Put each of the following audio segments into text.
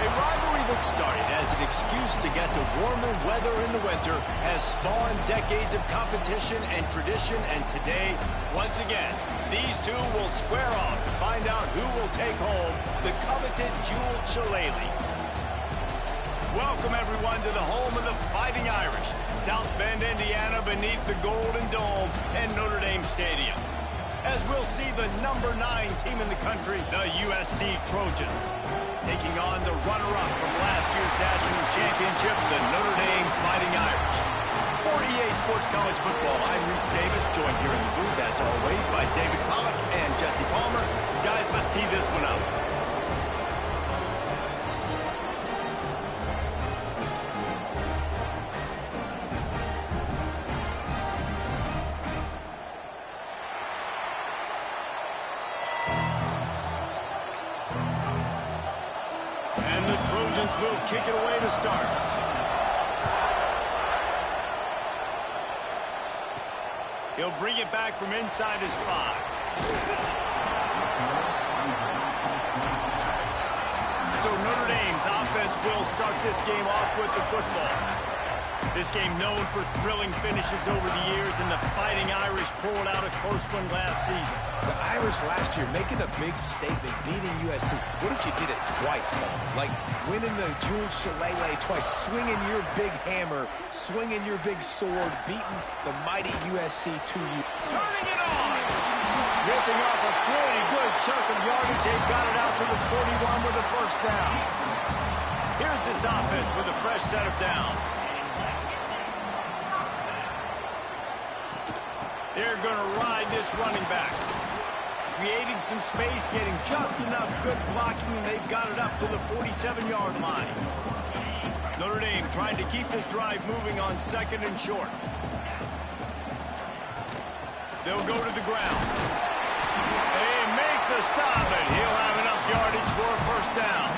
A rivalry that started as an excuse to get to warmer weather in the winter has spawned decades of competition and tradition, and today, once again, these two will square off to find out who will take home the coveted jeweled shillelagh. Welcome, everyone, to the home of the Fighting Irish, South Bend, Indiana, beneath the Golden Dome and Notre Dame Stadium, as we'll see the #9 team in the country, the USC Trojans, taking on the runner-up from last year's national championship, the Notre Dame Fighting Irish. For EA Sports College Football, I'm Reese Davis, joined here in the booth, as always, by David Pollack and Jesse Palmer. Guys, let's tee this one up. And the Trojans will kick it away to start. He'll bring it back from inside his 5. So Notre Dame's offense will start this game off with the football. This game known for thrilling finishes over the years, and the Fighting Irish pulled out a close one last season. The Irish last year making a big statement, beating USC. What if you did it twice, man? Like winning the jeweled shillelagh twice, swinging your big hammer, swinging your big sword, beating the mighty USC to you. Turning it on! Ripping off a pretty good chunk of yardage. They've got it out to the 41 with a first down. Here's this offense with a fresh set of downs. They're going to ride this running back. Creating some space, getting just enough good blocking, and they've got it up to the 47-yard line. Notre Dame trying to keep this drive moving on 2nd and short. They'll go to the ground. They make the stop, and he'll have enough yardage for a first down.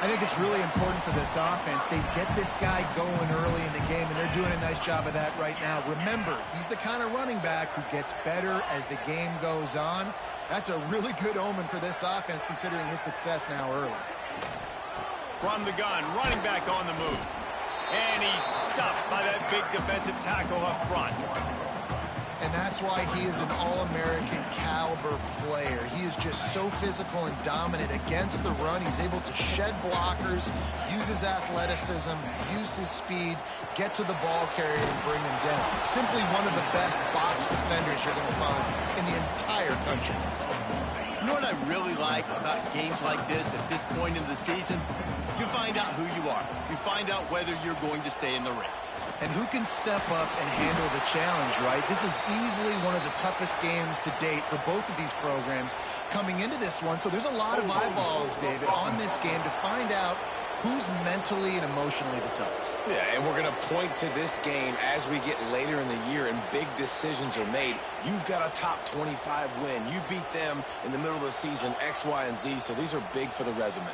I think it's really important for this offense. They get this guy going early in the game, and they're doing a nice job of that right now. Remember, he's the kind of running back who gets better as the game goes on. That's a really good omen for this offense, considering his success now early. From the gun, running back on the move. And he's stuffed by that big defensive tackle up front. And that's why he is an All-American caliber player. He is just so physical and dominant against the run. He's able to shed blockers, use his athleticism, use his speed, get to the ball carrier and bring him down. Simply one of the best box defenders you're going to find in the entire country. You know what I really like about games like this at this point in the season? You find out who you are. You find out whether you're going to stay in the race. And who can step up and handle the challenge, right? This is easily one of the toughest games to date for both of these programs coming into this one. So there's a lot of eyeballs, David, on this game to find out who's mentally and emotionally the toughest. Yeah, and we're going to point to this game as we get later in the year and big decisions are made. You've got a top 25 win. You beat them in the middle of the season, X, Y, and Z, so these are big for the resume.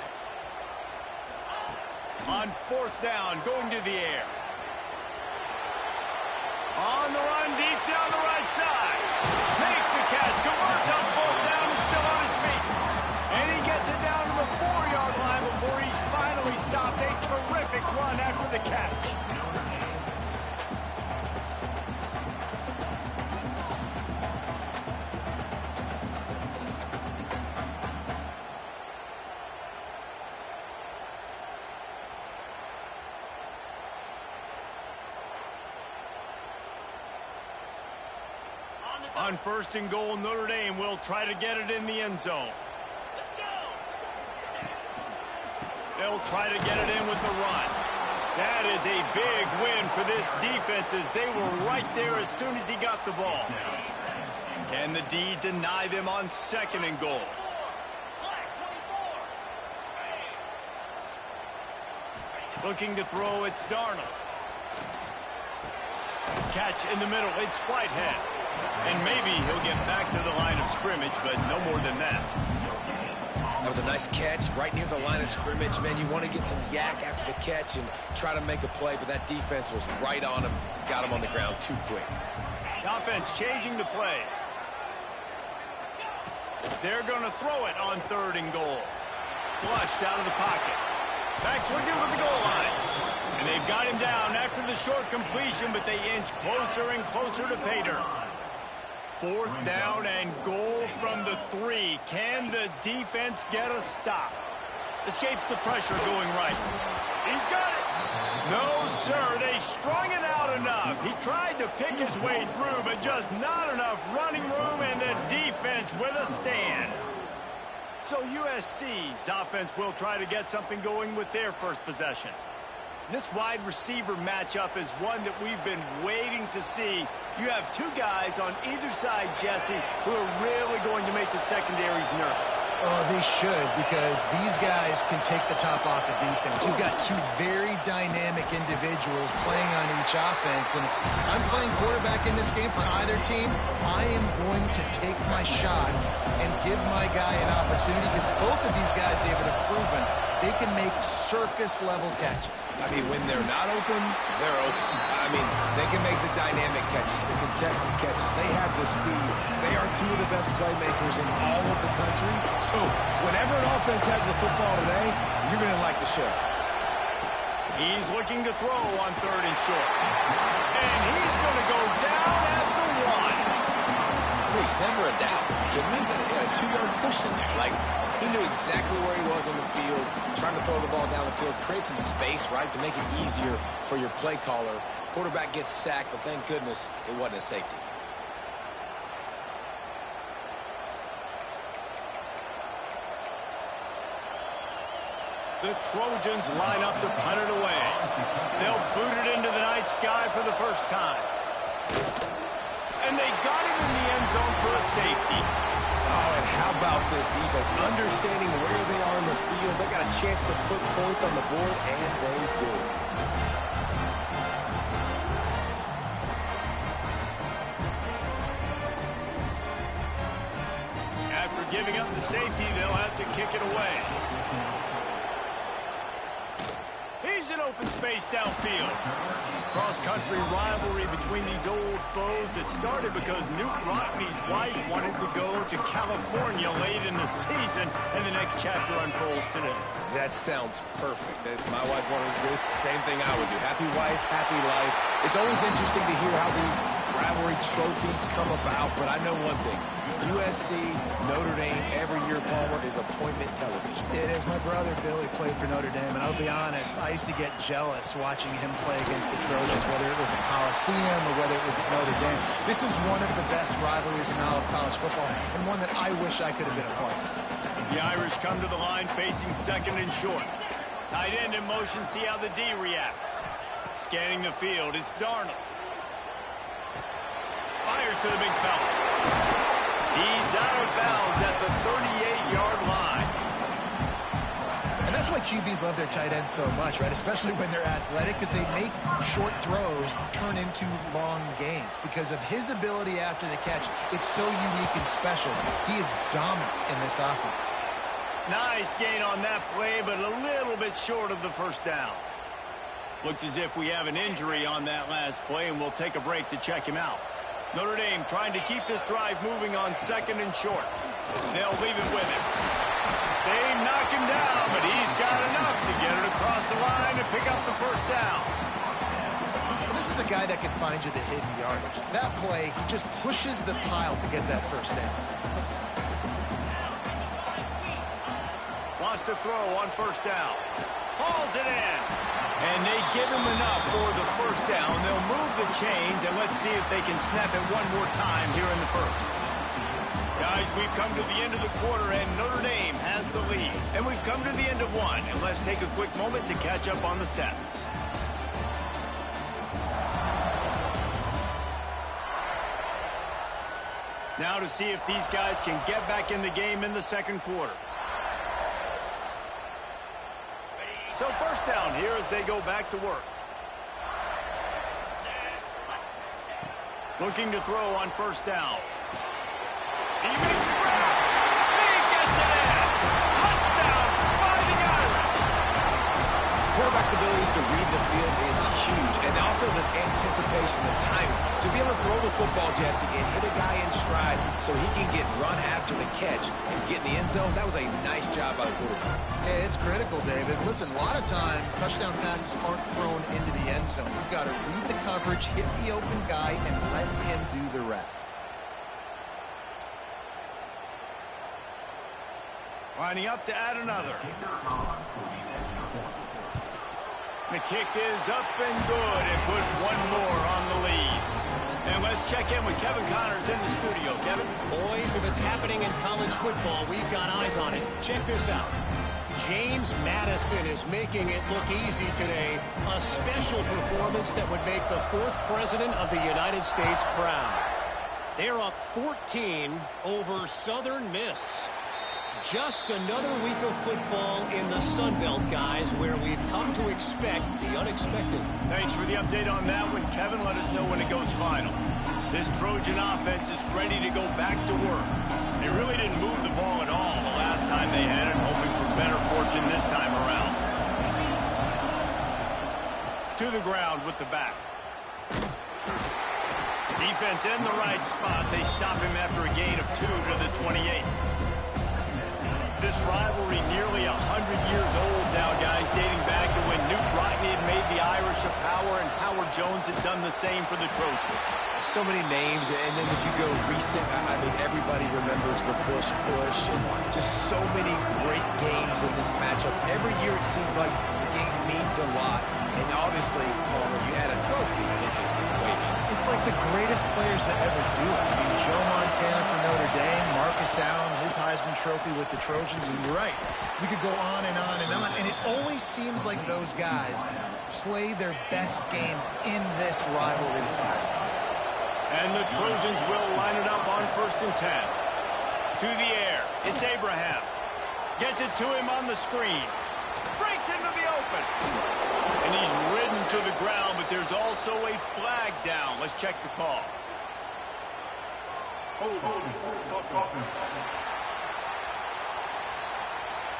On 4th down, going to the air. On the run, deep down the right side. Makes the catch, converts on 4th down, is still on his feet. And he gets it down to the 4-yard line before he's finally stopped. A terrific run after the catch. On 1st and goal, Notre Dame will try to get it in the end zone. They'll try to get it in with the run. That is a big win for this defense, as they were right there as soon as he got the ball. Can the D deny them on 2nd and goal? Looking to throw, it's Darnold. Catch in the middle, it's Whitehead. And maybe he'll get back to the line of scrimmage, but no more than that. That was a nice catch right near the line of scrimmage. Man, you want to get some yak after the catch and try to make a play, but that defense was right on him, got him on the ground too quick. The offense changing the play. They're going to throw it on 3rd and goal. flushed out of the pocket. Backs looking for the goal line. And they've got him down after the short completion, but they inch closer and closer to pay dirt. 4th down and goal from the 3. Can the defense get a stop? Escapes the pressure going right. He's got it. No, sir. They strung it out enough. He tried to pick his way through, but just not enough running room, and the defense with a stand. So USC's offense will try to get something going with their first possession. This wide receiver matchup is one that we've been waiting to see. You have two guys on either side, Jesse, who are really going to make the secondaries nervous. Oh, they should, because these guys can take the top off the defense. You've got two very dynamic individuals playing on each offense, and if I'm playing quarterback in this game for either team, I am going to take my shots and give my guy an opportunity, because both of these guys, David, have proven they can make circus-level catches. I mean, when they're not open, they're open. I mean, they can make the dynamic catches, the contested catches. They have the speed. They are two of the best playmakers in all of the country. So whenever an offense has the football today, you're going to like the show. He's looking to throw on 3rd and short. And he's going to go down at the 1. It's never a doubt. Kidding me? He had a 2-yard cushion there. Like, he knew exactly where he was on the field, trying to throw the ball down the field, create some space, right, to make it easier for your play caller. Quarterback gets sacked, but thank goodness it wasn't a safety. The Trojans line up to punt it away. They'll boot it into the night sky for the first time. And they got him in the end zone for a safety. Oh, and how about this defense? Understanding where they are in the field. They got a chance to put points on the board, and they do. After giving up the safety, they'll have to kick it away. He's in open space downfield. Cross-country rivalry between these old foes that started because Newt Rockney's wife wanted to go to California late in the season, and the next chapter unfolds today. That sounds perfect. If my wife wanted to do the same thing I would do. Happy wife, happy life. It's always interesting to hear how these rivalry trophies come about, but I know one thing. USC, Notre Dame, every year, Palmer, is appointment television. It is. My brother Billy played for Notre Dame, and I'll be honest, I used to get jealous watching him play against the Trojans, whether it was at Coliseum or whether it was at Notre Dame. This is one of the best rivalries in all of college football, and one that I wish I could have been a part of. The Irish come to the line facing 2nd and short. Tight end in motion, see how the D reacts. Scanning the field, it's Darnold. Fires to the big fella. He's out of bounds at the 38-yard line. And that's why QBs love their tight ends so much, right? Especially when they're athletic, because they make short throws turn into long gains. Because of his ability after the catch, it's so unique and special. He is dominant in this offense. Nice gain on that play, but a little bit short of the first down. Looks as if we have an injury on that last play, and we'll take a break to check him out. Notre Dame trying to keep this drive moving on 2nd and short. They'll leave it with him. They knock him down, but he's got enough to get it across the line and pick up the first down. And this is a guy that can find you the hidden yardage. That play, he just pushes the pile to get that first down. Wants to throw on 1st down. Hauls it in. And they give him enough for the first down. They'll move the chains, and let's see if they can snap it one more time here in the first. Guys, we've come to the end of the quarter, and Notre Dame has the lead. And we've come to the end of one, and let's take a quick moment to catch up on the stats. Now to see if these guys can get back in the game in the 2nd quarter. So 1st down here as they go back to work. Looking to throw on 1st down. He makes it grab. He gets it in. Touchdown, Fighting Irish. Quarterback's abilities to read the field is huge, and also the anticipation, the timing. To be able to throw the football, Jesse, and hit a guy in stride so he can get run after the catch and get in the end zone, that was a nice job by the quarterback. Yeah, it's critical, David. Listen, a lot of times touchdown passes aren't thrown into the end zone. You've got to read the coverage, hit the open guy, and let him do the rest. Lining up to add another. The kick is up and good, and put one more on the lead. And let's check in with Kevin Connors in the studio. Kevin? Boys, if it's happening in college football, we've got eyes on it. Check this out. James Madison is making it look easy today. A special performance that would make the 4th president of the United States proud. They're up 14 over Southern Miss. Just another week of football in the Sun Belt, guys, where we've come to expect the unexpected. Thanks for the update on that one, Kevin. Let us know when it goes final. This Trojan offense is ready to go back to work. They really didn't move the ball at all the last time they had it, hoping for better fortune this time around. To the ground with the back. Defense in the right spot. They stop him after a gain of 2 to the 28. This rivalry nearly 100 years old now, guys, dating back to when Newt Rockne had made the Irish a power and Howard Jones had done the same for the Trojans. So many names, and then if you go recent, I mean, everybody remembers the Bush push, and just so many great games in this matchup. Every year it seems like the game means a lot, and obviously, when you add a trophy, it just gets way better. It's like the greatest players that ever do it. I mean, Joe Montana for Notre Dame, Marcus Allen, his Heisman Trophy with the Trojans, and you're right. We could go on and on and on, and it always seems like those guys play their best games in this rivalry classic. And the Trojans will line it up on 1st and 10. To the air, it's Abraham. Gets it to him on the screen. Breaks into the open. And he's ridden to the ground, but there's also a flag down. Let's check the call.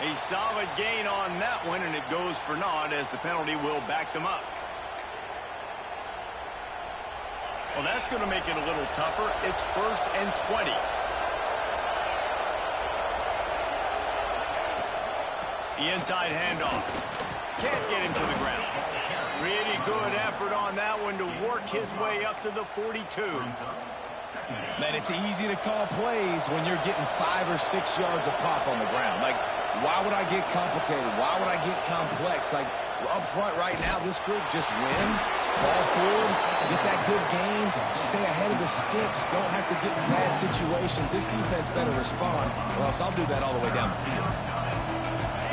A solid gain on that one, and it goes for naught as the penalty will back them up. Well, that's going to make it a little tougher. It's 1st and 20. The inside handoff. Can't get him to the ground. Pretty good effort on that one to work his way up to the 42. Man, it's easy to call plays when you're getting 5 or 6 yards of pop on the ground. Like, why would I get complicated? Why would I get complex? Like, up front right now, this group just win, fall forward, get that good game, stay ahead of the sticks, don't have to get in bad situations. This defense better respond, or else I'll do that all the way down the field.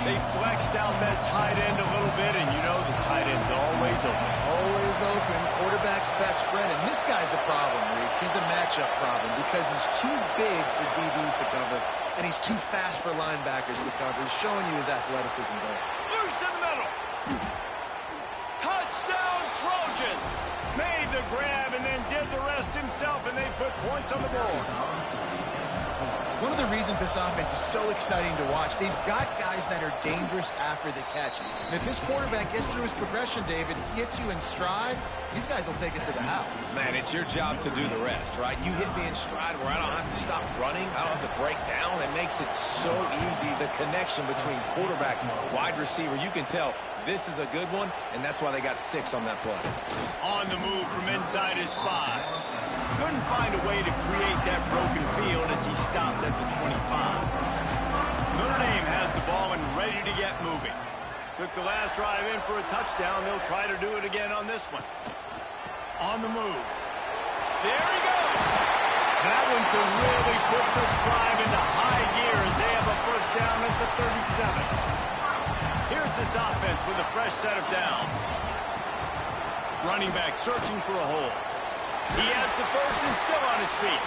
They flexed out that tight end a little bit, and you know the tight end's always open. Always open, quarterback's best friend, and this guy's a problem, Reese. He's a matchup problem because he's too big for DBs to cover, and he's too fast for linebackers to cover. He's showing you his athleticism there. Loose in the middle. Touchdown, Trojans. Made the grab and then did the rest himself, and they put points on the board. One of the reasons this offense is so exciting to watch, they've got guys that are dangerous after the catch. And if this quarterback gets through his progression, David, hits you in stride, these guys will take it to the house. Man, it's your job to do the rest, right? You hit me in stride where I don't have to stop running. I don't have to break down. It makes it so easy, the connection between quarterback and wide receiver. You can tell this is a good one, and that's why they got 6 on that play. On the move from inside his 5. Couldn't find a way to create that broken field as he stopped at the 25. Notre Dame has the ball and ready to get moving. Took the last drive in for a touchdown. They'll try to do it again on this one. On the move. There he goes. That one could really put this drive into high gear as they have a 1st down at the 37. Here's this offense with a fresh set of downs. Running back searching for a hole. He has the 1st and still on his feet.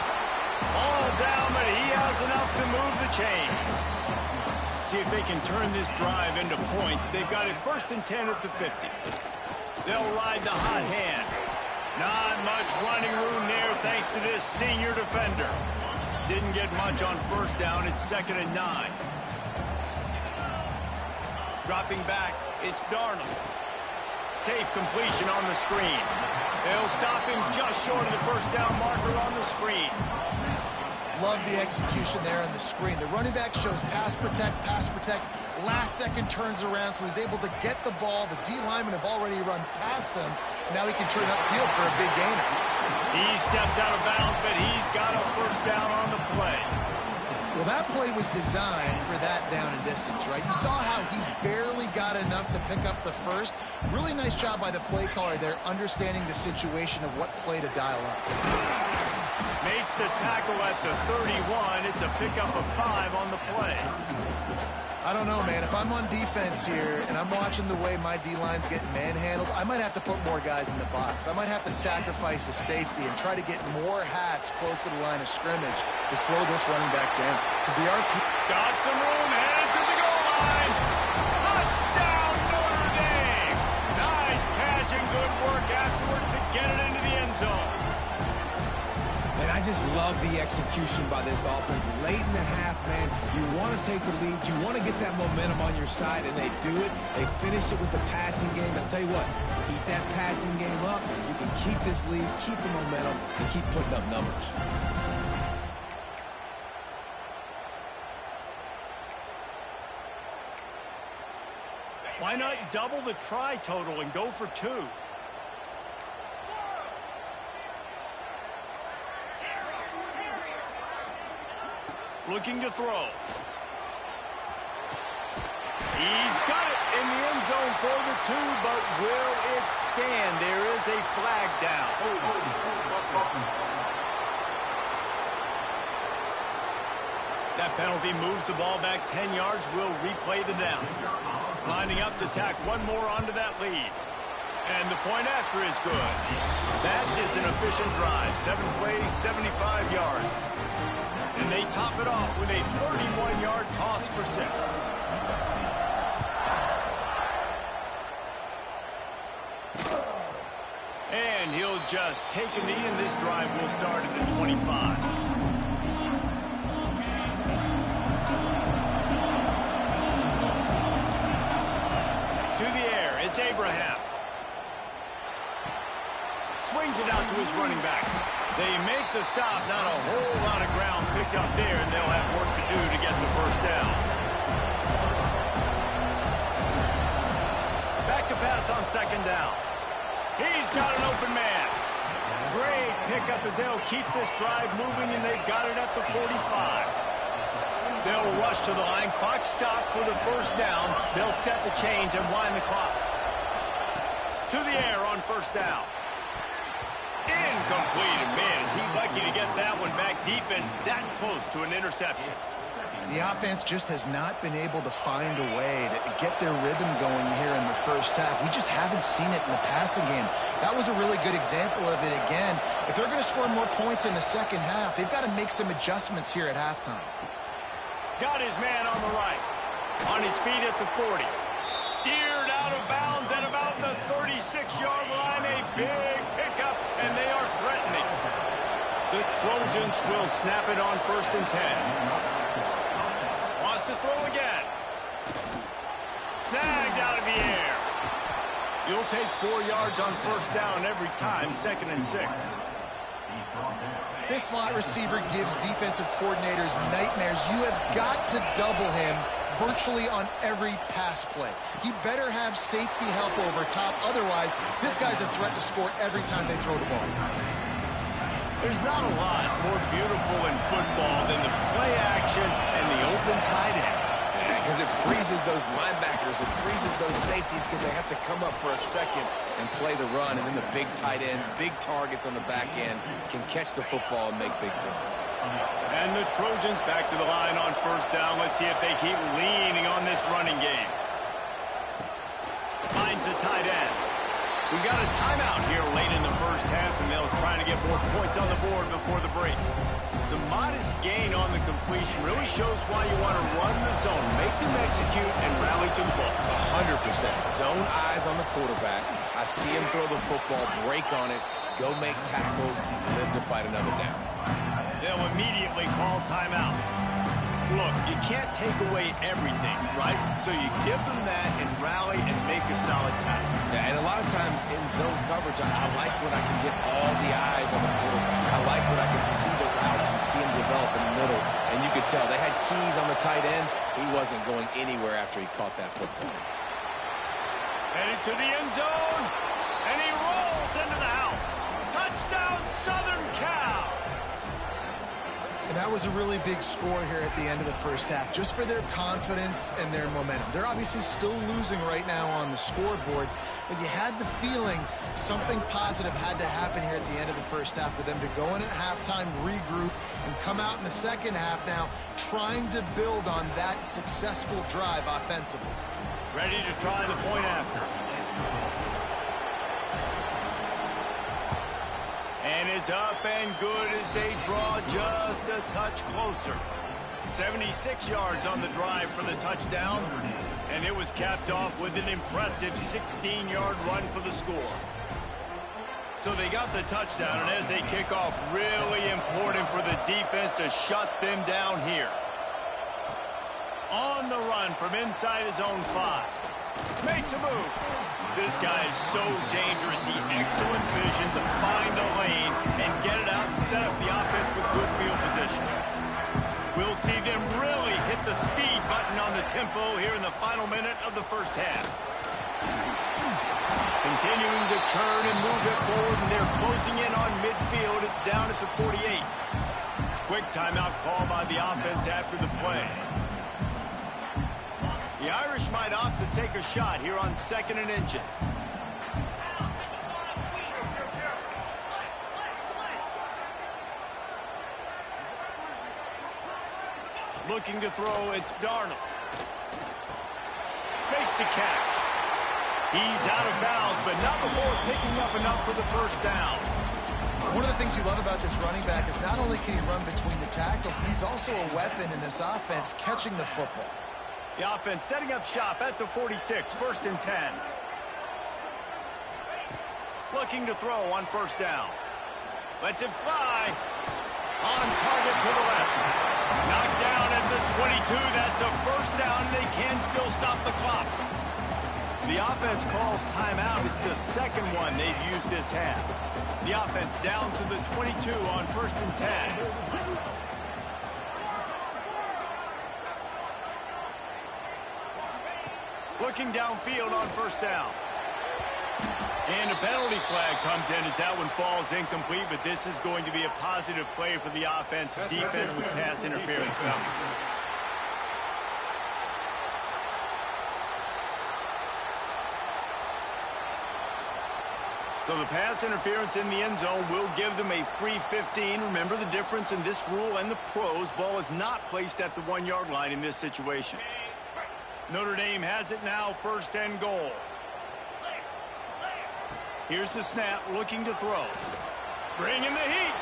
All down, but he has enough to move the chains. See if they can turn this drive into points. They've got it 1st and 10 at the 50. They'll ride the hot hand. Not much running room there thanks to this senior defender. Didn't get much on 1st down. It's 2nd and 9. Dropping back, it's Darnold. Safe completion on the screen. They'll stop him just short of the 1st down marker on the screen. Love the execution there on the screen. The running back shows pass protect, last-second turns around, so he's able to get the ball. The D linemen have already run past him. Now he can turn upfield for a big gainer. He steps out of bounds, but he's got a first down on the play. Well, that play was designed for that down and distance, right? You saw how he barely got enough to pick up the first. Really nice job by the play caller there, understanding the situation of what play to dial up. Makes the tackle at the 31. It's a pickup of 5 on the play. I don't know, man. If I'm on defense here and I'm watching the way my D-line's getting manhandled, I might have to put more guys in the box. I might have to sacrifice a safety and try to get more hats close to the line of scrimmage to slow this running back down. Because the RP... Got some room, headed to the goal line. Touchdown, Notre Dame. Nice catch and good work afterwards to get it into the end zone. And I just love the execution by this offense. Late in the half, man, you want to take the lead. You want to get that momentum on your side, and they do it. They finish it with the passing game. I'll tell you what, keep that passing game up. You can keep this lead, keep the momentum, and keep putting up numbers. Why not double the try total and go for 2? Looking to throw. He's got it in the end zone for the 2, but will it stand? There is a flag down. That penalty moves the ball back 10 yards. We'll replay the down. Lining up to tack one more onto that lead. And the point after is good. That is an efficient drive. 7 plays, 75 yards. And they top it off with a 31-yard toss for 6. And he'll just take a knee, and this drive will start at the 25. To the air, it's Abraham. Swings it out to his running back. They make the stop. Not a whole lot of ground picked up there, and they'll have work to do to get the first down. Back to pass on second down. He's got an open man. Great pickup as they'll keep this drive moving, and they've got it at the 45. They'll rush to the line. Clock stopped for the first down. They'll set the chains and wind the clock. To the air on first down. Incomplete, and man, is he lucky to get that one back. Defense that close to an interception. The offense just has not been able to find a way to get their rhythm going here in the first half. We just haven't seen it in the passing game. That was a really good example of it again. If they're going to score more points in the second half, they've got to make some adjustments here at halftime. Got his man on the right. On his feet at the 40. Steered out of bounds at about the 36-yard line. A big pickup, and they are threatening. The Trojans will snap it on 1st and 10. Wants to throw again. Snagged out of the air. You'll take 4 yards on first down every time, 2nd and 6. This slot receiver gives defensive coordinators nightmares. You have got to double him virtually on every pass play. He better have safety help over top. Otherwise, this guy's a threat to score every time they throw the ball. There's not a lot more beautiful in football than the play action and the open tight end. Because it freezes those linebackers, it freezes those safeties because they have to come up for a second and play the run, and then the big tight ends, big targets on the back end can catch the football and make big plays. And the Trojans back to the line on first down. Let's see if they keep leaning on this running game. Finds the tight end. We got a timeout here late in the first half, and they'll try to get more points on the board before the break. The modest gain on the completion really shows why you want to run the zone, make them execute, and rally to the ball. 100%. Zone eyes on the quarterback. I see him throw the football, break on it, go make tackles, live to fight another down. They'll immediately call timeout. Look, you can't take away everything, right? So you give them that and rally and make a solid tackle. Yeah, and a lot of times in zone coverage, I like when I can get all the eyes on the quarterback. I like when I can see the routes and see him develop in the middle. And you could tell they had keys on the tight end. He wasn't going anywhere after he caught that football. Headed to the end zone, and he rolls into the house. Touchdown, Southern Cal! And that was a really big score here at the end of the first half, just for their confidence and their momentum. They're obviously still losing right now on the scoreboard, but you had the feeling something positive had to happen here at the end of the first half for them to go in at halftime, regroup, and come out in the second half now trying to build on that successful drive offensively. Ready to try the point after. And it's up and good as they draw just a touch closer. 76 yards on the drive for the touchdown, and it was capped off with an impressive 16-yard run for the score. So they got the touchdown, and as they kick off, really important for the defense to shut them down here. On the run from inside his own 5. Makes a move. This guy is so dangerous. The excellent vision to find the lane and get it out and set up the offense with good field position. We'll see them really hit the speed button on the tempo here in the final minute of the first half. Continuing to churn and move it forward, and they're closing in on midfield. It's down at the 48. Quick timeout call by the offense after the play. The Irish might opt to take a shot here on 2nd and inches. Looking to throw, it's Darnold. Makes the catch. He's out of bounds, but not before picking up enough for the first down. One of the things you love about this running back is not only can he run between the tackles, but he's also a weapon in this offense catching the football. The offense setting up shop at the 46, 1st and 10. Looking to throw on 1st down. Lets it fly. On target to the left. Knocked down at the 22. That's a 1st down. They can still stop the clock. The offense calls timeout. It's the second one they've used this half. The offense down to the 22 on 1st and 10. Looking downfield on 1st down. And a penalty flag comes in as that one falls incomplete, but this is going to be a positive play for the offense. Defense with pass interference coming. So the pass interference in the end zone will give them a free 15. Remember the difference in this rule and the pros. Ball is not placed at the 1-yard line in this situation. Notre Dame has it now, 1st and goal. Here's the snap, looking to throw. Bringing the heat.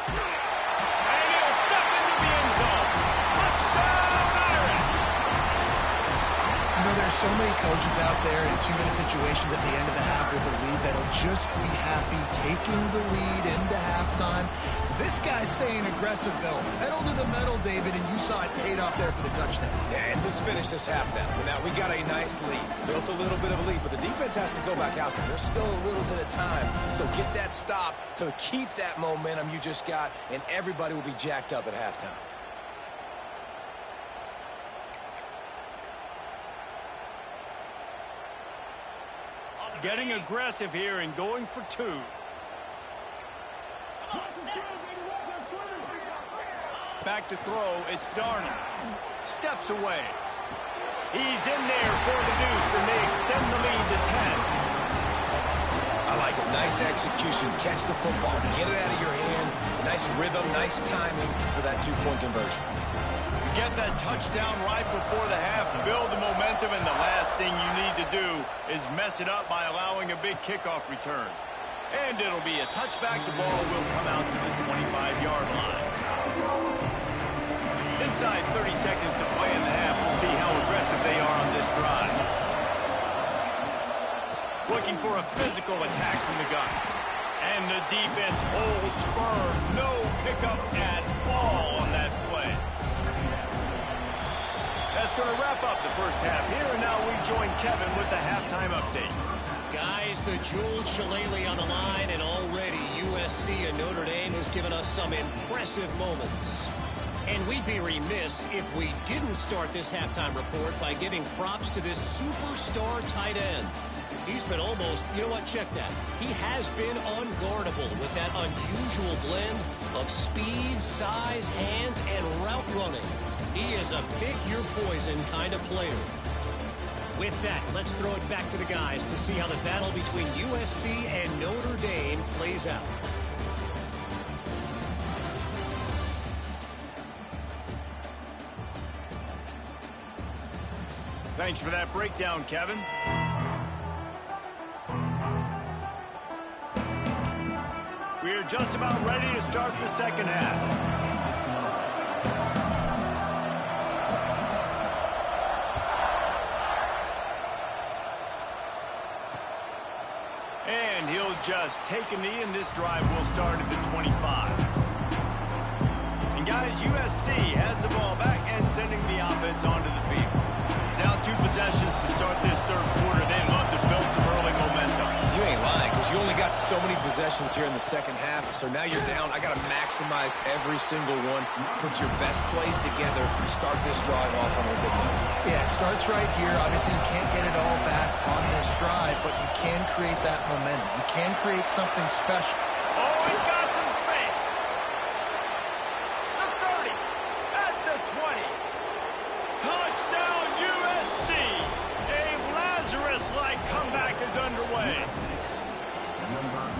And he'll step into the end zone. Touchdown, Irish! You know, there's so many coaches out there in 2-minute situations at the end of the half with a lead that'll just be happy taking the lead into halftime. This guy's staying aggressive, though. Pedal to the metal, David, and you saw it paid off there for the touchdown. Yeah, and let's finish this half now. Now, we got a nice lead. Built a little bit of a lead, but the defense has to go back out there. There's still a little bit of time. So get that stop to keep that momentum you just got, and everybody will be jacked up at halftime. Getting aggressive here and going for 2. Back to throw, it's Darnold. Steps away. He's in there for the deuce, and they extend the lead to 10. I like it. Nice execution. Catch the football. Get it out of your hand. Nice rhythm, nice timing for that 2-point conversion. Get that touchdown right before the half, build the momentum, and the last thing you need to do is mess it up by allowing a big kickoff return. And it'll be a touchback. The ball will come out to the 25-yard line. Inside 30 seconds to play in the half. We'll see how aggressive they are on this drive. Looking for a physical attack from the gun. And the defense holds firm. No pickup at ball on that play. That's going to wrap up the first half here, and now we join Kevin with the halftime update. Guys, the jeweled shillelagh on the line, and already USC and Notre Dame has given us some impressive moments. And we'd be remiss if we didn't start this halftime report by giving props to this superstar tight end. He's been almost, you know what, check that. He has been unguardable with that unusual blend of speed, size, hands, and route running. He is a pick-your-poison kind of player. With that, let's throw it back to the guys to see how the battle between USC and Notre Dame plays out. Thanks for that breakdown, Kevin. We are just about ready to start the second half. And he'll just take a knee, and this drive will start at the 25. And guys, USC has the ball back and sending the offense onto the field. Down 2 possessions to start this third quarter. They'd love to build some early momentum. You ain't lying, because you only got so many possessions here in the second half, so now you're down. I got to maximize every single one. Put your best plays together. Start this drive off on a good note. Yeah, it starts right here. Obviously, you can't get it all back on this drive, but you can create that momentum. You can create something special. Oh, he's got some space. The 30, at the 20. Touchdown, USC. A Lazarus-like comeback is underway.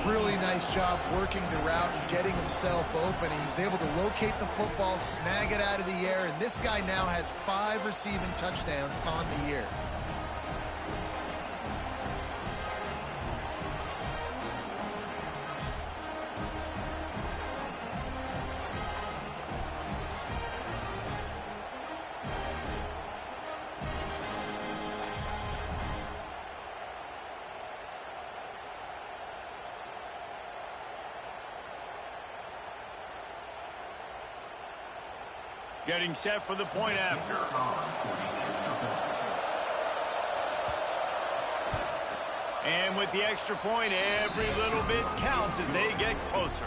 Really nice job working the route and getting himself open. He was able to locate the football, snag it out of the air, and this guy now has 5 receiving touchdowns on the year. Getting set for the point after. And with the extra point, every little bit counts as they get closer.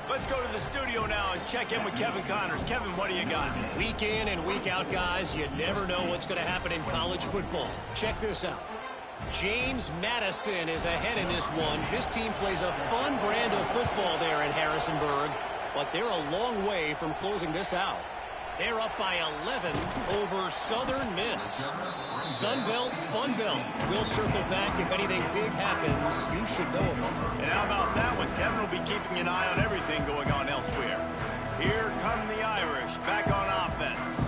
Let's go to the studio now and check in with Kevin Connors. Kevin, what do you got? Week in and week out, guys, you never know what's going to happen in college football. Check this out. James Madison is ahead in this one. This team plays a fun brand of football there in Harrisonburg, but they're a long way from closing this out. They're up by 11 over Southern Miss. Sunbelt, Funbelt. We'll circle back if anything big happens. You should know about it. And how about that one? Kevin will be keeping an eye on everything going on elsewhere. Here come the Irish back on offense.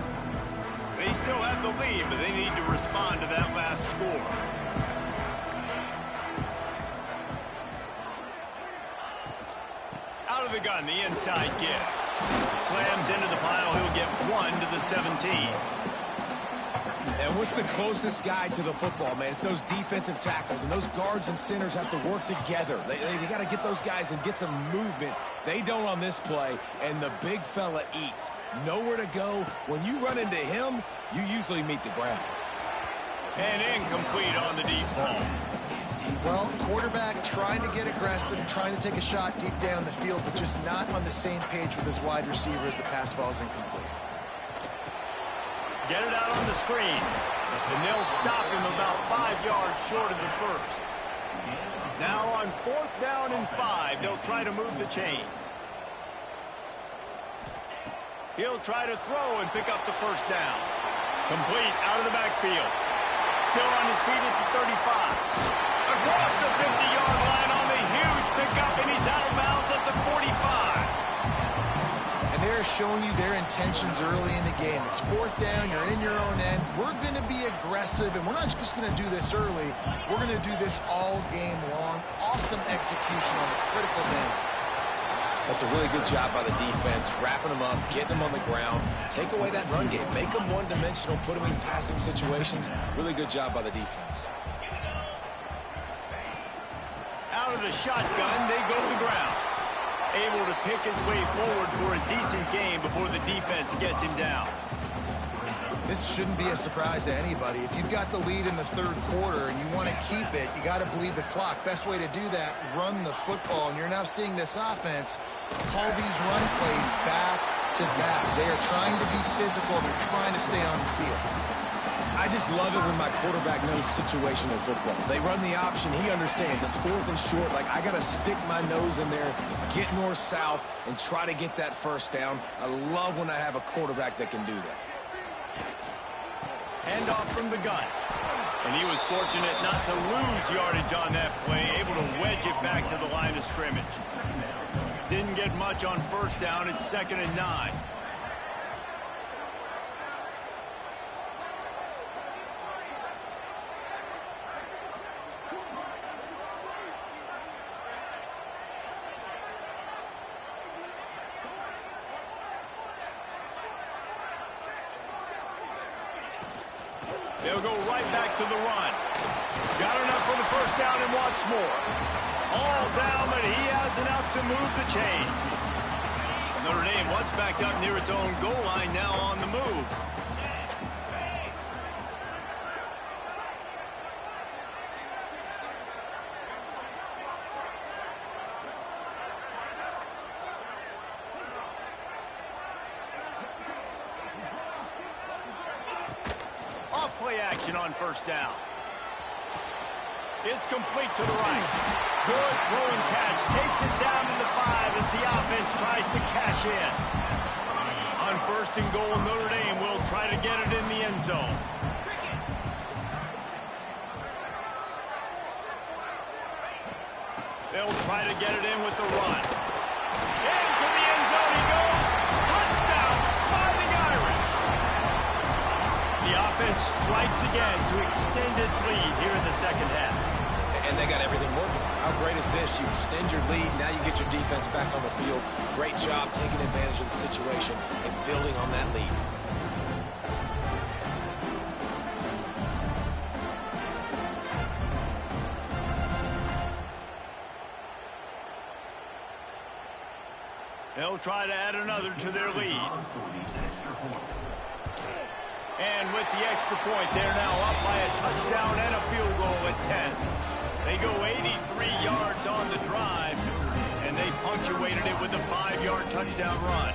They still have the lead, but they need to respond to that last score. Out of the gun, the inside give. Slams into the pile. He'll get 1 to the 17. And what's the closest guy to the football, man? It's those defensive tackles, and those guards and centers have to work together. They got to get those guys and get some movement. They don't on this play, and the big fella eats. Nowhere to go. When you run into him, you usually meet the ground. And incomplete on the deep ball. Well, quarterback trying to get aggressive, trying to take a shot deep down the field, but just not on the same page with his wide receiver as the pass falls incomplete. Get it out on the screen. And they'll stop him about 5 yards short of the first. Now on 4th down and 5, they'll try to move the chains. He'll try to throw and pick up the first down. Complete out of the backfield. Still on his feet at the 35. Across the 50-yard line on the huge pickup, and he's out of bounds at the 45. And they're showing you their intentions early in the game. It's 4th down, you're in your own end. We're going to be aggressive, and we're not just going to do this early. We're going to do this all game long. Awesome execution on a critical down. That's a really good job by the defense, wrapping them up, getting them on the ground. Take away that run game. Make them one-dimensional, put them in passing situations. Really good job by the defense. Out of the shotgun, they go to the ground. able to pick his way forward for a decent game before the defense gets him down. This shouldn't be a surprise to anybody. If you've got the lead in the third quarter and you want to keep it, you got to bleed the clock. Best way to do that, run the football. And you're now seeing this offense call these run plays back to back. They are trying to be physical. They're trying to stay on the field. I just love it when my quarterback knows situational football. They run the option. He understands. It's 4th and short. Like, I got to stick my nose in there, get north-south, and try to get that first down. I love when I have a quarterback that can do that. Handoff from the gun. And he was fortunate not to lose yardage on that play, able to wedge it back to the line of scrimmage. Didn't get much on first down. It's 2nd and 9. They'll go right back to the run. Got enough for the first down and wants more. All down, but he has enough to move the chains. Notre Dame once backed up near its own goal line, now on the move. Play action on first down. It's complete to the right. Good throw and catch. Takes it down to the 5 as the offense tries to cash in. On 1st and goal, Notre Dame will try to get it in the end zone. They'll try to get it in with the run. Into the end zone he goes. Touchdown, Fighting Irish. The offense strikes again to extend its lead here in the second half. And they got everything working. How great is this? You extend your lead, now you get your defense back on the field. Great job taking advantage of the situation and building on that lead. They'll try to add another to their lead. And with the extra point, they're now up by a touchdown and a field goal at 10. They go 83 yards on the drive, and they punctuated it with a 5-yard touchdown run.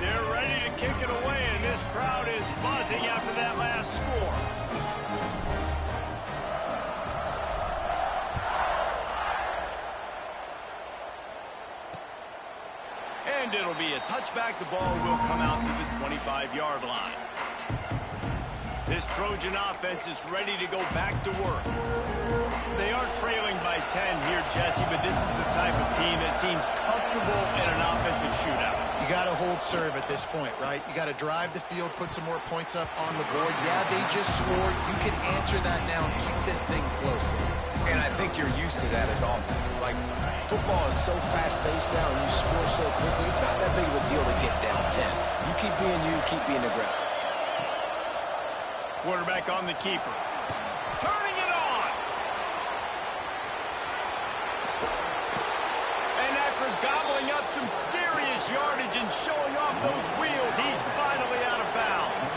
They're ready to kick it away, and this crowd is buzzing after that last score. And it'll be a touchback. The ball will come out to the 25-yard line. This Trojan offense is ready to go back to work. They are trailing by 10 here, Jesse, but this is the type of team that seems comfortable in an offensive shootout. You got to hold serve at this point, right? You got to drive the field, put some more points up on the board. Yeah, they just scored. You can answer that now and keep this thing close. And I think you're used to that as offense. Like, football is so fast-paced now and you score so quickly, it's not that big of a deal to get down 10. You keep being you, keep being aggressive. Quarterback on the keeper. Turning it on. And after gobbling up some serious yardage and showing off those wheels, he's finally out of bounds.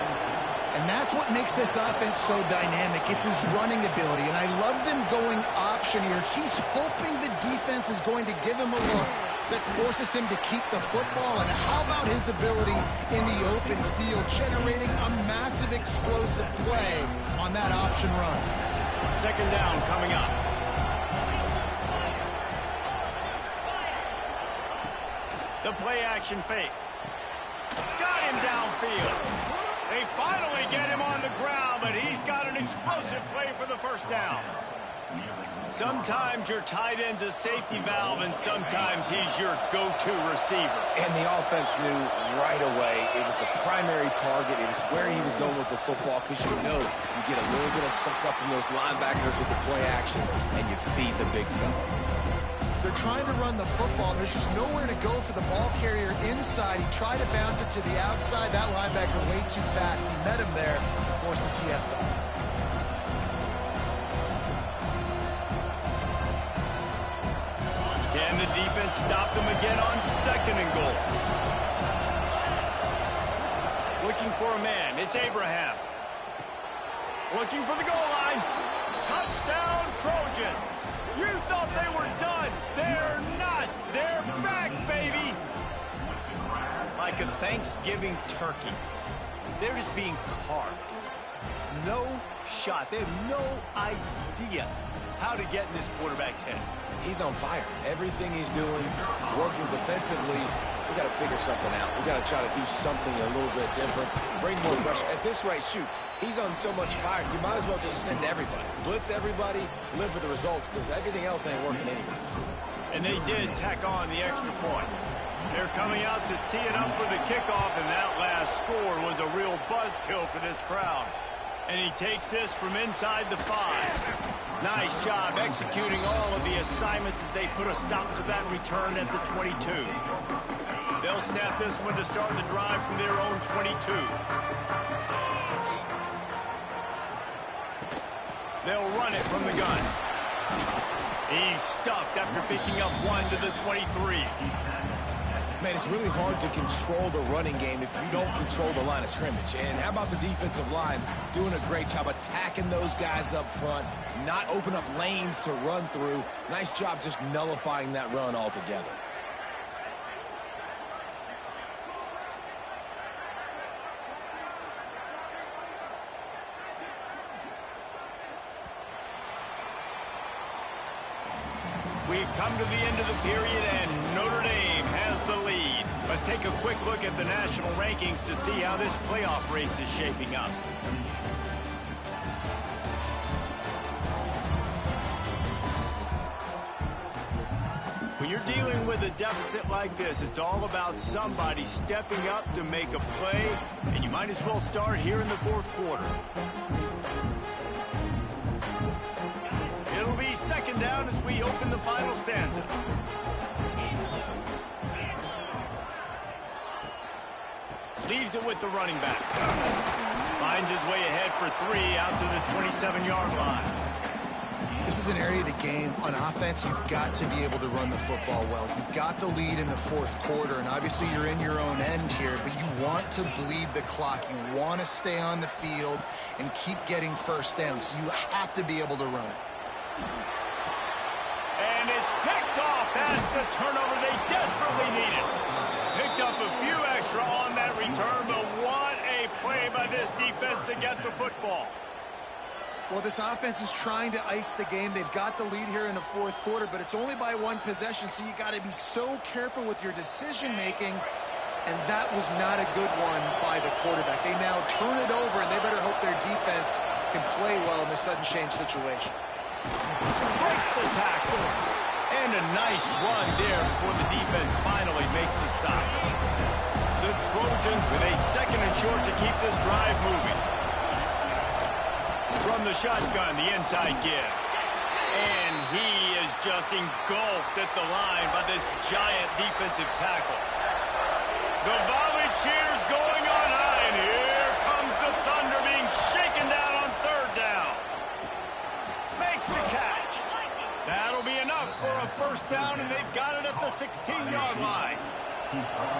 And that's what makes this offense so dynamic. It's his running ability, and I love them going option here. He's hoping the defense is going to give him a look that forces him to keep the football. And how about his ability in the open field, generating a massive explosive play on that option run. Second down coming up. The play action fake. Got him downfield. They finally get him on the ground, but he's got an explosive play for the first down. Sometimes your tight end's a safety valve, and sometimes he's your go-to receiver. And the offense knew right away it was the primary target. It was where he was going with the football, because you know you get a little bit of suck up from those linebackers with the play action, and you feed the big fella. They're trying to run the football. There's just nowhere to go for the ball carrier inside. He tried to bounce it to the outside. That linebacker way too fast. He met him there and forced the TFL. defense stopped them again on 2nd and goal. Looking for a man. It's Abraham. Looking for the goal line. Touchdown, Trojans. You thought they were done. They're not. They're back, baby. Like a Thanksgiving turkey. They're just being carved. No shot. They have no idea how to get in this quarterback's head. He's on fire. Everything he's doing is working defensively. We got to figure something out. We got to try to do something a little bit different. Bring more pressure. At this rate, shoot, he's on so much fire. You might as well just send everybody. Blitz everybody, live with the results, because everything else ain't working anyways. And they did tack on the extra point. They're coming out to tee it up for the kickoff, and that last score was a real buzzkill for this crowd. And he takes this from inside the 5. Nice job executing all of the assignments as they put a stop to that return at the 22. They'll snap this one to start the drive from their own 22. They'll run it from the gun. He's stuffed after picking up 1 to the 23. Man, it's really hard to control the running game if you don't control the line of scrimmage. And how about the defensive line doing a great job attacking those guys up front, not open up lanes to run through. Nice job just nullifying that run altogether. We've come to the end of the period, and Notre Dame has the lead. Let's take a quick look at the national rankings to see how this playoff race is shaping up. When you're dealing with a deficit like this, it's all about somebody stepping up to make a play, and you might as well start here in the 4th quarter. It'll be 2nd down as we open the final stanza. Leaves it with the running back. Finds his way ahead for 3 out to the 27-yard line. This is an area of the game. On offense, you've got to be able to run the football well. You've got the lead in the 4th quarter, and obviously you're in your own end here, but you want to bleed the clock. You want to stay on the field and keep getting first down, so you have to be able to run it. And it's picked off. That's the turnover they desperately needed. Picked up a few extra on that return, but what a play by this defense to get the football. Well, this offense is trying to ice the game. They've got the lead here in the 4th quarter, but it's only by 1 possession, so you got to be so careful with your decision-making, and that was not a good one by the quarterback. They now turn it over, and they better hope their defense can play well in this sudden change situation. Breaks the tackle. And a nice run there before the defense finally makes the stop. The Trojans with a 2nd and short to keep this drive moving. From the shotgun, the inside give. And he is just engulfed at the line by this giant defensive tackle. The volley cheers going on high, and here comes the Thunder being shaken down on 3rd down. Makes the catch. That'll be enough for a 1st down, and they've got it at the 16-yard line.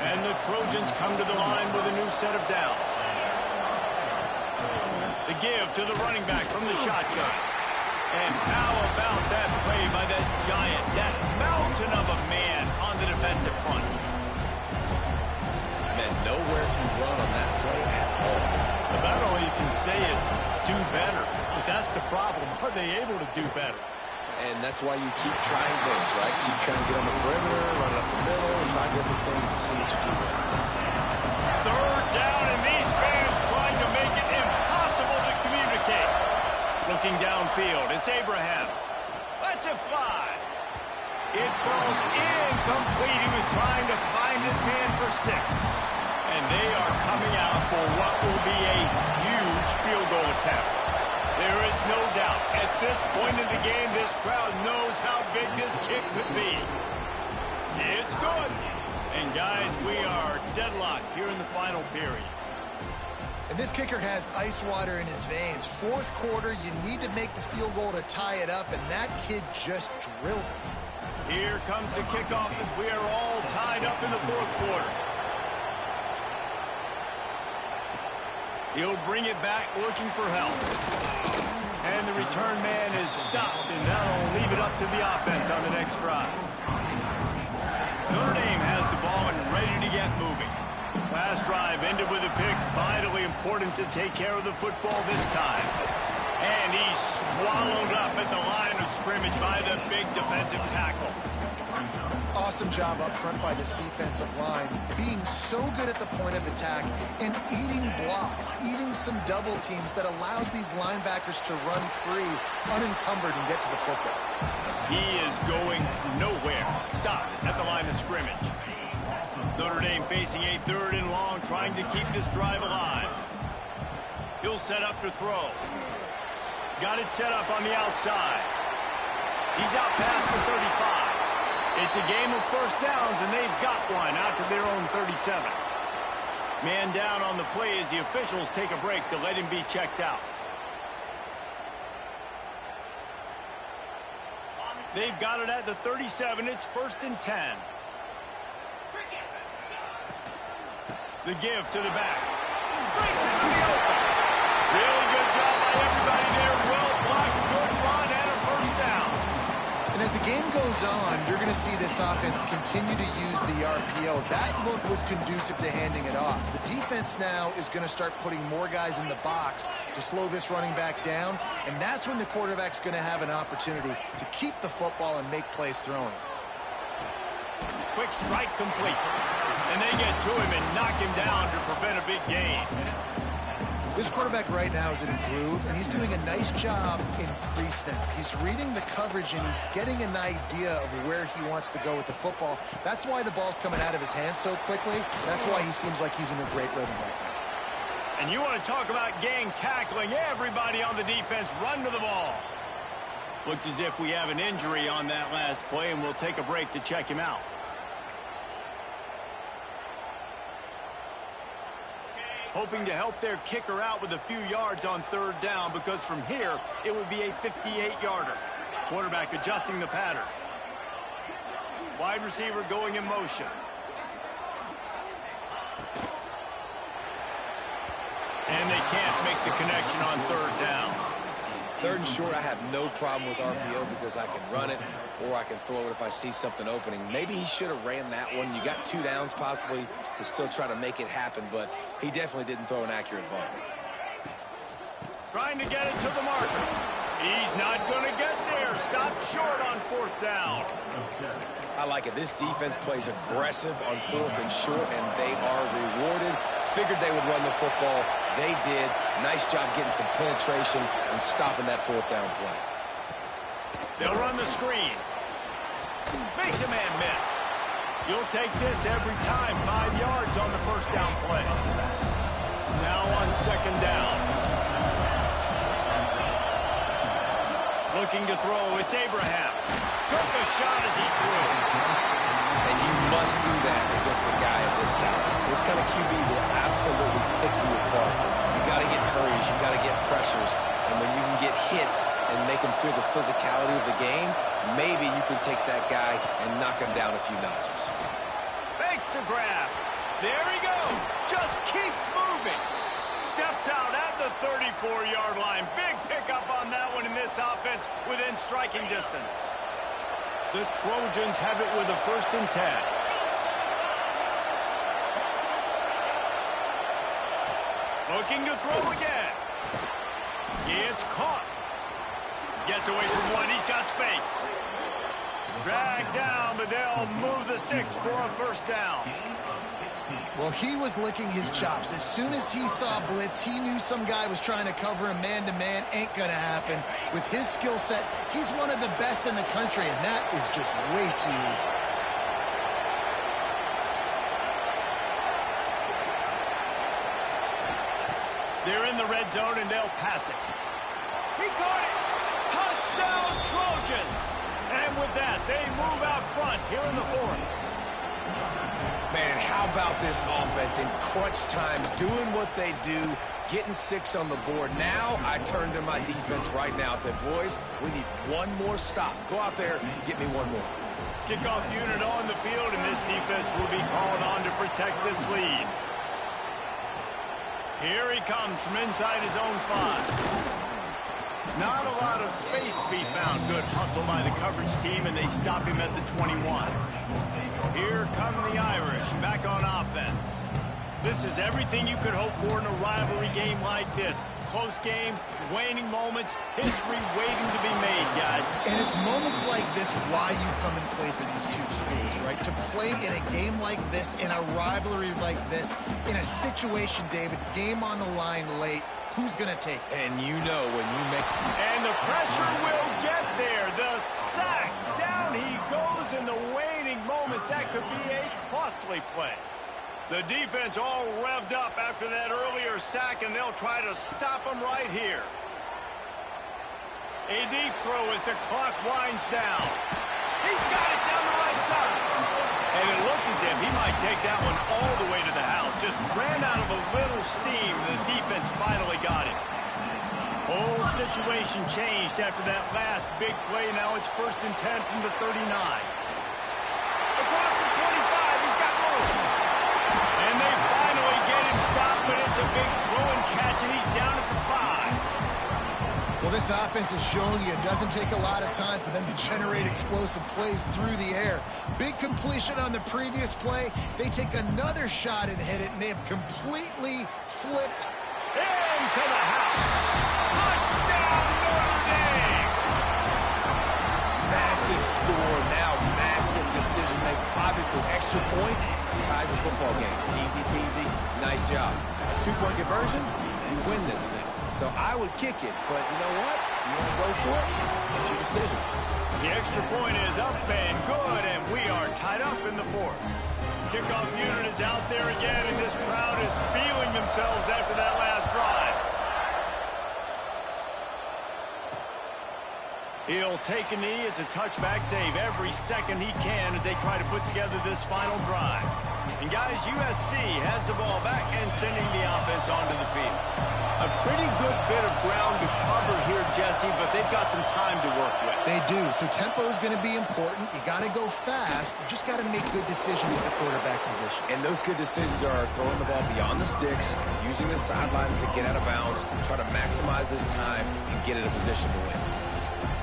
And the Trojans come to the line with a new set of downs. The give to the running back from the shotgun. And how about that play by that giant, that mountain of a man on the defensive front? Man, nowhere to run on that play at all. About all you can say is do better. But that's the problem. Are they able to do better? And that's why you keep trying things, right? Keep trying to get on the perimeter, run it up the middle, try different things to see what you do better. 3rd down, and these fans trying to make it impossible to communicate. Looking downfield, it's Abraham. Lets it fly. It falls incomplete. He was trying to find his man for 6. And they are coming out for what will be a huge field goal attempt. There is no doubt, at this point in the game, this crowd knows how big this kick could be. It's good. And guys, we are deadlocked here in the final period. And this kicker has ice water in his veins. 4th quarter, you need to make the field goal to tie it up, and that kid just drilled it. Here comes the kickoff as we are all tied up in the fourth quarter. He'll bring it back looking for help. And the return man is stopped, and that'll leave it up to the offense on the next drive. Notre Dame has the ball and ready to get moving. Last drive ended with a pick. Vitally important to take care of the football this time. And he's swallowed up at the line of scrimmage by the big defensive tackle. Awesome job up front by this defensive line, being so good at the point of attack and eating blocks, eating some double teams that allows these linebackers to run free, unencumbered, and get to the football. He is going nowhere. Stop at the line of scrimmage. Notre Dame facing a 3rd and long, trying to keep this drive alive. He'll set up to throw. Got it set up on the outside. He's out past the 35. It's a game of first downs, and they've got one out to their own 37. Man down on the play as the officials take a break to let him be checked out. They've got it at the 37. It's 1st and 10. The give to the back. Breaks into the open. Really good job by everybody there. Well blocked, good run, and a first down. And as the game goes on, you're going to see this offense continue to use the RPO. That look was conducive to handing it off. The defense now is going to start putting more guys in the box to slow this running back down, and that's when the quarterback's going to have an opportunity to keep the football and make plays throwing. Quick strike complete. And they get to him and knock him down to prevent a big gain. This quarterback right now is in a groove, and he's doing a nice job in pre-snap. He's reading the coverage, and he's getting an idea of where he wants to go with the football. That's why the ball's coming out of his hands so quickly. That's why he seems like he's in a great rhythm right now. And you want to talk about gang tackling. Everybody on the defense run to the ball. Looks as if we have an injury on that last play, and we'll take a break to check him out. Hoping to help their kicker out with a few yards on 3rd down, because from here, it would be a 58-yarder. Quarterback adjusting the pattern. Wide receiver going in motion. And they can't make the connection on 3rd down. 3rd and short, I have no problem with RPO because I can run it or I can throw it if I see something opening. Maybe he should have ran that one. You got 2 downs possibly to still try to make it happen, but he definitely didn't throw an accurate ball. Trying to get it to the marker. He's not going to get there. Stopped short on 4th down. I like it. This defense plays aggressive on 4th and short, and they are rewarded. Figured they would run the football. They did. Nice job getting some penetration and stopping that 4th down play. They'll run the screen. Makes a man miss. You'll take this every time. 5 yards on the 1st down play. Now on 2nd down. Looking to throw. It's Abraham. Took a shot as he threw. And you must do that against the guy of this caliber. This kind of QB will absolutely pick you apart. You got to get hurries. You got to get pressures. And when you can get hits and make him feel the physicality of the game, maybe you can take that guy and knock him down a few notches. Fakes to grab. There he goes. Just keeps moving. Steps out at the 34-yard line. Big pickup on that one in this offense within striking distance. The Trojans have it with a 1st and 10. Looking to throw again. It's caught. Gets away from one. He's got space. Dragged down, but they'll move the sticks for a 1st down. Well, he was licking his chops. As soon as he saw blitz, he knew some guy was trying to cover him man-to-man. Ain't going to happen. With his skill set, he's one of the best in the country, and that is just way too easy. They're in the red zone, and they'll pass it. He caught it! Touchdown, Trojans! And with that, they move out front here in the 4th. Man, how about this offense in crunch time, doing what they do, getting 6 on the board. Now I turn to my defense right now. I said, boys, we need one more stop. Go out there, get me one more. Kickoff unit on the field, and this defense will be called on to protect this lead. Here he comes from inside his own 5. Not a lot of space to be found. Good hustle by the coverage team, and they stop him at the 21. Here come the Irish back on offense. This is everything you could hope for in a rivalry game like this. Close game, waning moments, history waiting to be made, guys. And it's moments like this why you come and play for these two schools, right? To play in a game like this, in a rivalry like this, in a situation, David, game on the line late, who's going to take it? And you know when you make... And the pressure will get there. The sack. Down he goes in the waning moments. That could be a costly play. The defense all revved up after that earlier sack, and they'll try to stop him right here. A deep throw as the clock winds down. He's got it down the right side. And it looked as if he might take that one all the way to the house. Just ran out of a little steam, and the defense finally got it. Whole situation changed after that last big play. Now it's 1st and 10 from the 39. Across the 25, he's got room. And they finally get him stopped, but it's a big throw and catch, and he's down at the 5. Well, this offense has shown you it doesn't take a lot of time for them to generate explosive plays through the air. Big completion on the previous play. They take another shot and hit it, and they have completely flipped. Into the house. Touchdown, Notre Dame. Massive score, now massive decision making. Obviously, extra point ties the football game. Easy peasy, nice job. A 2-point conversion, you win this thing. So I would kick it, but you know what? If you want to go for it, it's your decision. The extra point is up and good, and we are tied up in the 4th. Kickoff unit is out there again, and this crowd is feeling themselves after that last drive. He'll take a knee. It's a touchback save every second he can as they try to put together this final drive. And guys, USC has the ball back and sending the offense onto the field. A pretty good bit of ground to cover here, Jesse, but they've got some time to work with. They do. So tempo is going to be important. You got to go fast. You just got to make good decisions at the quarterback position. And those good decisions are throwing the ball beyond the sticks, using the sidelines to get out of bounds, try to maximize this time, and get in a position to win.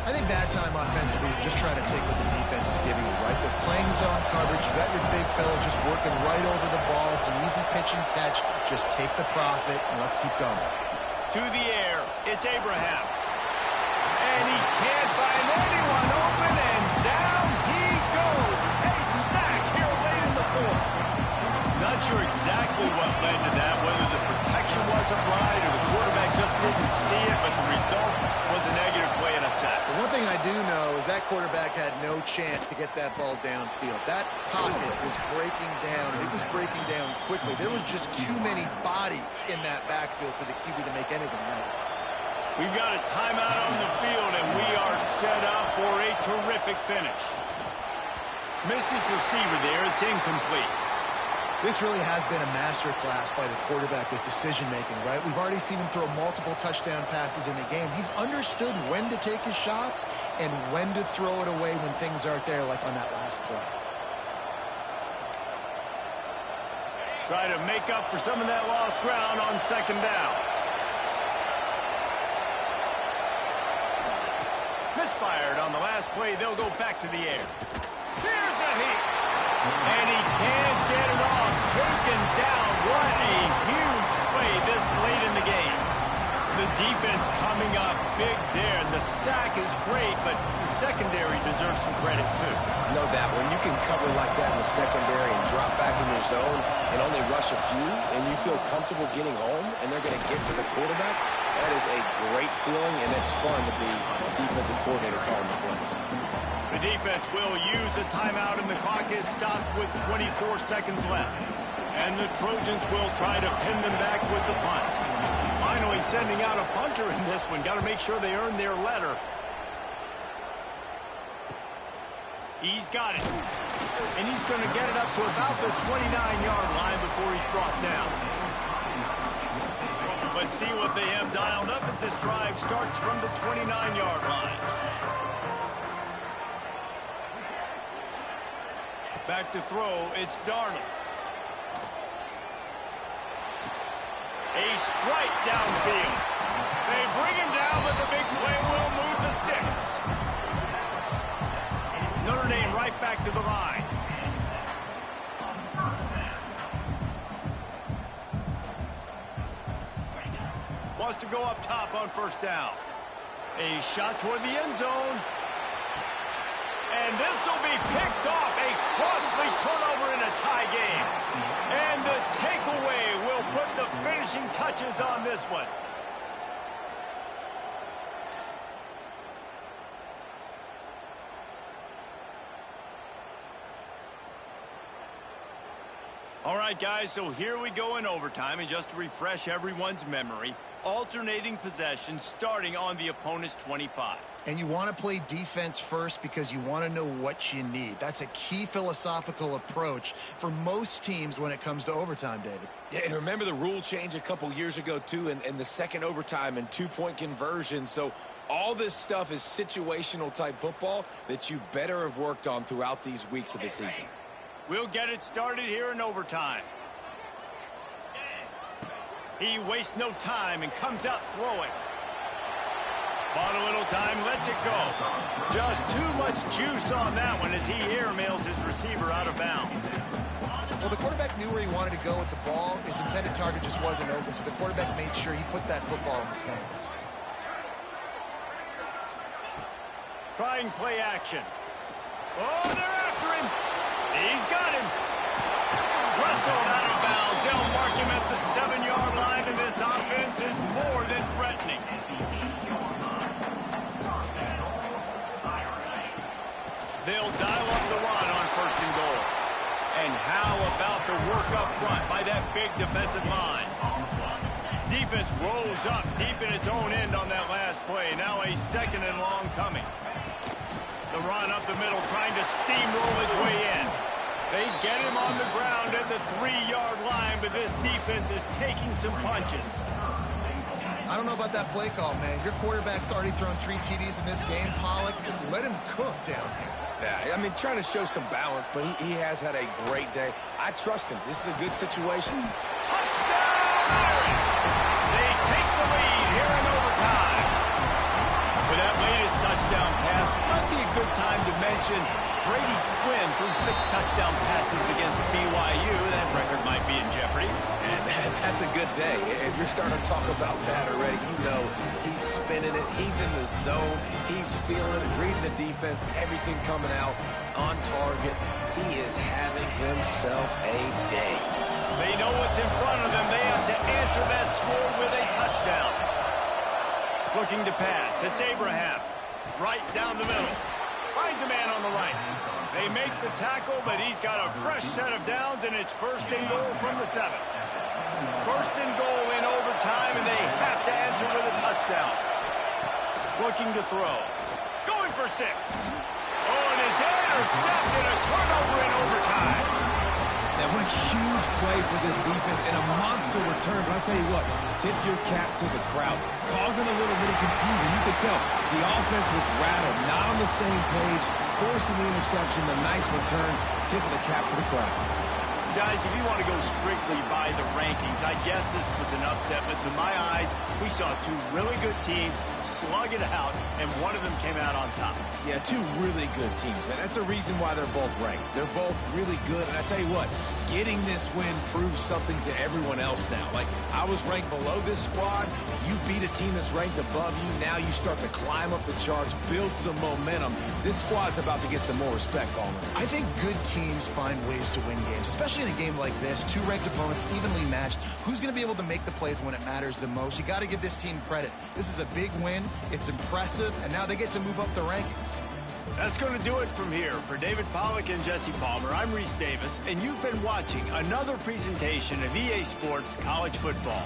I think that time offensively, you're just trying to take what the defense is giving you, right? They're playing zone coverage. You got your big fella just working right over the ball. It's an easy pitch and catch. Just take the profit, and let's keep going. To the air, it's Abraham. And he can't find anyone open, and down he goes. A sack here late in the 4th. Not sure exactly what led to that, whether the protection wasn't right or the quarterback just didn't see it, but the result was a negative play and a sack. The one thing I do know is that quarterback had no chance to get that ball downfield. That pocket was breaking down, and it was breaking down quickly. There were just too many bodies in that backfield for the QB to make anything happen. We've got a timeout on the field, and we are set up for a terrific finish. Missed his receiver there. It's incomplete. This really has been a masterclass by the quarterback with decision-making, right? We've already seen him throw multiple touchdown passes in the game. He's understood when to take his shots and when to throw it away when things aren't there, like on that last play. Try to make up for some of that lost ground on 2nd down. Misfired on the last play. They'll go back to the air. Here's a heat. And he can't get it off. Taken down. What a huge play this late in the game. The defense coming up big there. And the sack is great, but the secondary deserves some credit too. No doubt. When you can cover like that in the secondary and drop back in your zone and only rush a few, and you feel comfortable getting home, and they're going to get to the quarterback, that is a great feeling, and it's fun to be a defensive coordinator calling the plays. The defense will use a timeout, and the clock is stopped with 24 seconds left. And the Trojans will try to pin them back with the punt. Finally sending out a punter in this one. Got to make sure they earn their letter. He's got it. And he's going to get it up to about the 29-yard line before he's brought down. Let's see what they have dialed up as this drive starts from the 29-yard line. Back to throw, it's Darnold. A strike downfield. They bring him down, but the big play will move the sticks. Notre Dame right back to the line. Wants to go up top on first down. A shot toward the end zone. And this will be picked off. A costly turnover in a tie game. And the takeaway will put the finishing touches on this one. All right, guys, so here we go in overtime. And just to refresh everyone's memory, alternating possession starting on the opponent's 25. And you want to play defense first because you want to know what you need. That's a key philosophical approach for most teams when it comes to overtime, David. Yeah, and remember the rule change a couple years ago, too, and the second overtime and two-point conversion. So all this stuff is situational type football that you better have worked on throughout these weeks of the season. We'll get it started here in overtime. He wastes no time and comes out throwing. Bought a little time, lets it go. Just too much juice on that one as he airmails his receiver out of bounds. Well, the quarterback knew where he wanted to go with the ball. His intended target just wasn't open, so the quarterback made sure he put that football in the stands. Trying play action. Oh, they're after him. He's got him. Russell out of bounds. They'll mark him at the 7-yard line, and this offense is more than threatening. They'll dial up the run on first and goal. And how about the work up front by that big defensive line? Defense rolls up deep in its own end on that last play. Now a second and long coming. The run up the middle, trying to steamroll his way in. They get him on the ground at the 3-yard line, but this defense is taking some punches. I don't know about that play call, man. Your quarterback's already thrown 3 TDs in this game, Pollock. Let him cook down here. Yeah, I mean, trying to show some balance, but he has had a great day. I trust him. This is a good situation. Touchdown! They take the lead here in overtime. With that latest touchdown pass, might be a good time to mention Brady Quinn threw 6 touchdown passes against BYU. That record might be in jeopardy. And that's a good day. If you're starting to talk about that already, you know he's spinning it. He's in the zone. He's feeling it, reading the defense, everything coming out on target. He is having himself a day. They know what's in front of them. They have to answer that score with a touchdown. Looking to pass. It's Abraham. Right down the middle. Finds a man on the right. They make the tackle, but he's got a fresh set of downs, and it's first and goal from the 7. First and goal in overtime, and they have to answer with a touchdown. Looking to throw. Going for 6. Oh, and it's intercepted. A turnover in overtime. Now, what a huge play for this defense and a monster return. But I'll tell you what, tip your cap to the crowd. Causing a little bit of confusion. You could tell the offense was rattled, not on the same page, forcing the interception, the nice return. Tip of the cap to the crowd. Guys, if you want to go strictly by the rankings, I guess this was an upset, but to my eyes, we saw 2 really good teams slug it out, and one of them came out on top. Yeah, 2 really good teams, man. That's a reason why they're both ranked. They're both really good, and I tell you what, getting this win proves something to everyone else now. Like, I was ranked below this squad. You beat a team that's ranked above you. Now you start to climb up the charts, build some momentum. This squad's about to get some more respect on them. I think good teams find ways to win games, especially in a game like this. 2 ranked opponents, evenly matched. Who's going to be able to make the plays when it matters the most? You got to give this team credit. This is a big win. It's impressive, and now they get to move up the rankings. That's going to do it from here. For David Pollock and Jesse Palmer, I'm Reese Davis, and you've been watching another presentation of EA Sports College Football.